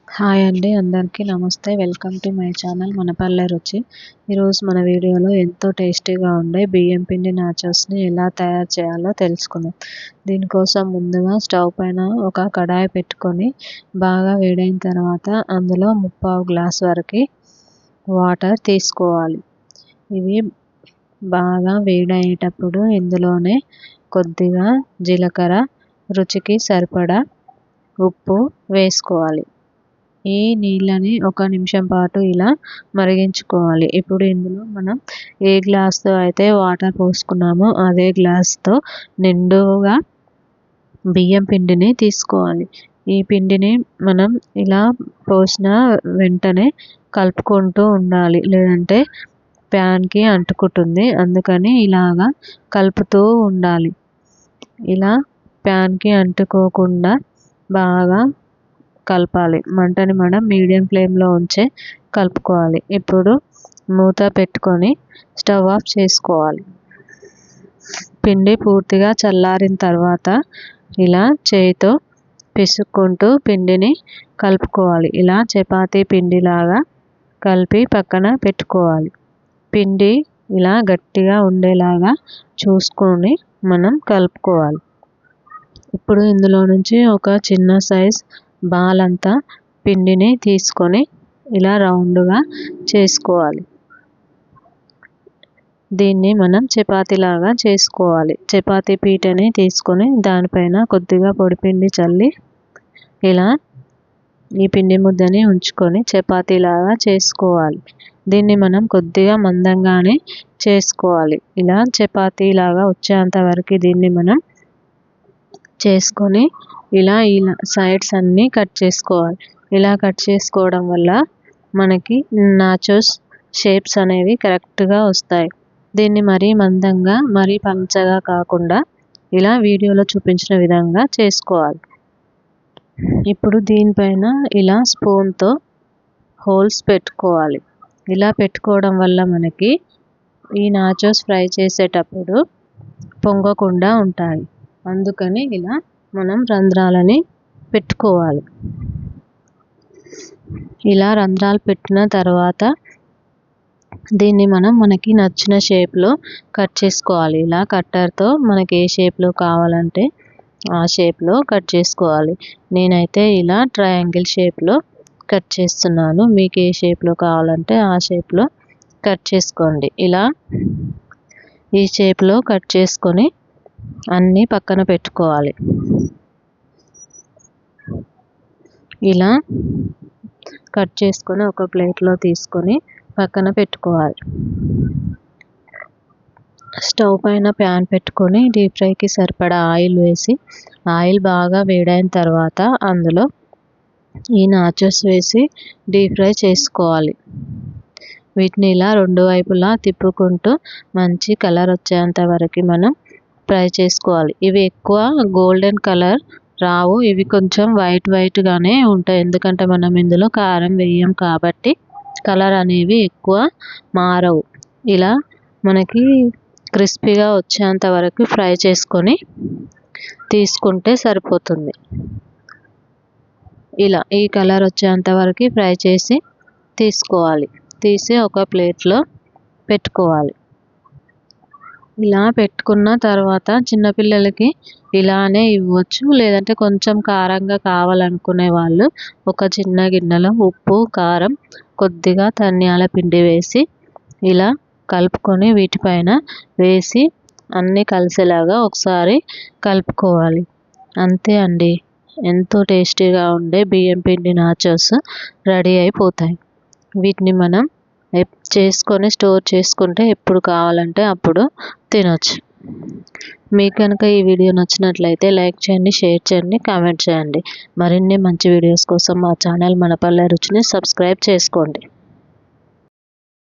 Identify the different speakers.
Speaker 1: Hi అండి, అందరికీ నమస్తే. వెల్కమ్ టు మై ఛానల్ మన పల్లె రుచి. ఈరోజు మన వీడియోలో ఎంతో టేస్టీగా ఉండే బియ్యం పిండి నాచోస్ని ఎలా తయారు చేయాలో తెలుసుకుందాం. దీనికోసం ముందుగా స్టవ్ పైన ఒక కడాయి పెట్టుకొని బాగా వేడైన తర్వాత అందులో 3/4 గ్లాస్ వరకు వాటర్ తీసుకోవాలి. ఇవి బాగా వేడయ్యేటప్పుడు ఇందులోనే కొద్దిగా జీలకర్ర, రుచికి సరిపడా ఉప్పు వేసుకోవాలి. ఈ నీళ్ళని 1 నిమిషం పాటు ఇలా మరిగించుకోవాలి. ఇప్పుడు ఇందులో మనం ఏ గ్లాస్తో అయితే వాటర్ పోసుకున్నామో అదే గ్లాస్తో నిండుగా బియ్యం పిండిని తీసుకోవాలి. ఈ పిండిని మనం ఇలా పోసిన వెంటనే కలుపుకుంటూ ఉండాలి, లేదంటే ప్యాన్కి అంటుకుంటుంది. అందుకని ఇలాగా కలుపుతూ ఉండాలి. ఇలా ప్యాన్కి అంటుకోకుండా బాగా కలపాలి. మంటని మనం మీడియం ఫ్లేమ్లో ఉంచే కలుపుకోవాలి. ఇప్పుడు మూత పెట్టుకొని స్టవ్ ఆఫ్ చేసుకోవాలి. పిండి పూర్తిగా చల్లారిన తర్వాత ఇలా చేయితో పిసుక్కుంటూ పిండిని కలుపుకోవాలి. ఇలా చపాతీ పిండిలాగా కలిపి పక్కన పెట్టుకోవాలి. పిండి ఇలా గట్టిగా ఉండేలాగా చూసుకొని మనం కలుపుకోవాలి. ఇప్పుడు ఇందులో నుంచి ఒక చిన్న సైజ్ బాల్ అంతా పిండిని తీసుకొని ఇలా రౌండ్గా చేసుకోవాలి. దీన్ని మనం చపాతీలాగా చేసుకోవాలి. చపాతీ పీటని తీసుకొని దానిపైన కొద్దిగా పొడిపిండి చల్లి ఇలా ఈ పిండి ముద్దని ఉంచుకొని చపాతీలాగా చేసుకోవాలి. దీన్ని మనం కొద్దిగా మందంగానే చేసుకోవాలి. ఇలా చపాతీలాగా వచ్చేంత వరకు దీన్ని మనం చేసుకొని ఇలా సైడ్స్ అన్నీ కట్ చేసుకోవాలి. ఇలా కట్ చేసుకోవడం వల్ల మనకి నాచోస్ షేప్స్ అనేవి కరెక్ట్గా వస్తాయి. దీన్ని మరీ మందంగా మరీ పంచగా కాకుండా ఇలా వీడియోలో చూపించిన విధంగా చేసుకోవాలి. ఇప్పుడు దీనిపైన ఇలా స్పూన్తో హోల్స్ పెట్టుకోవాలి. ఇలా పెట్టుకోవడం వల్ల మనకి ఈ నాచోస్ ఫ్రై చేసేటప్పుడు పొంగకుండా ఉంటాయి. అందుకని ఇలా మనం రంధ్రాలని పెట్టుకోవాలి. ఇలా రంధ్రాలు పెట్టిన తర్వాత దీన్ని మనకి నచ్చిన షేప్లో కట్ చేసుకోవాలి. ఇలా కట్టర్తో మనకి ఏ షేప్లో కావాలంటే ఆ షేప్లో కట్ చేసుకోవాలి. నేనైతే ఇలా ట్రయాంగిల్ షేప్లో కట్ చేస్తున్నాను. మీకు ఏ షేప్లో కావాలంటే ఆ షేప్లో కట్ చేసుకోండి. ఇలా ఈ షేప్లో కట్ చేసుకొని అన్నీ పక్కన పెట్టుకోవాలి. ఇలా కట్ చేసుకొని ఒక ప్లేట్లో తీసుకొని పక్కన పెట్టుకోవాలి. స్టవ్ పైన ప్యాన్ పెట్టుకొని డీప్ ఫ్రైకి సరిపడా ఆయిల్ వేసి ఆయిల్ బాగా వేడైన తర్వాత అందులో ఈ నాచోస్ వేసి డీప్ ఫ్రై చేసుకోవాలి. వీటిని ఇలా 2 వైపులా తిప్పుకుంటూ మంచి కలర్ వచ్చేంత వరకు మనం ఫ్రై చేసుకోవాలి. ఇవి ఎక్కువ గోల్డెన్ కలర్ రావు, ఇవి కొంచెం వైట్గానే ఉంటాయి. ఎందుకంటే మనం ఇందులో కారం వేయం కాబట్టి కలర్ అనేవి ఎక్కువ మారవు. ఇలా మనకి క్రిస్పీగా వచ్చేంత వరకు ఫ్రై చేసుకొని తీసుకుంటే సరిపోతుంది. ఇలా ఈ కలర్ వచ్చేంత వరకు ఫ్రై చేసి తీసుకోవాలి. తీసి ఒక ప్లేట్లో పెట్టుకోవాలి. ఇలా పెట్టుకున్న తర్వాత చిన్నపిల్లలకి ఇలానే ఇవ్వచ్చు, లేదంటే కొంచెం కారంగా కావాలనుకునే వాళ్ళు ఒక చిన్న గిన్నెలో ఉప్పు, కారం, కొద్దిగా ధనియాల పిండి వేసి ఇలా కలుపుకొని వీటిపైన వేసి అన్నీ కలిసేలాగా ఒకసారి కలుపుకోవాలి. అంతే అండి, ఎంతో టేస్టీగా ఉండే బియ్యం పిండి నాచోస్ రెడీ అయిపోతాయి. వీటిని మనం చేసుకొని స్టోర్ చేసుకుంటే ఎప్పుడు కావాలంటే అప్పుడు తినొచ్చు. మీకు కనుక ఈ వీడియో నచ్చినట్లయితే లైక్ చేయండి, షేర్ చేయండి, కామెంట్ చేయండి. మరిన్ని మంచి వీడియోస్ కోసం మా ఛానల్ మన పల్లె రుచిని సబ్స్క్రైబ్ చేసుకోండి.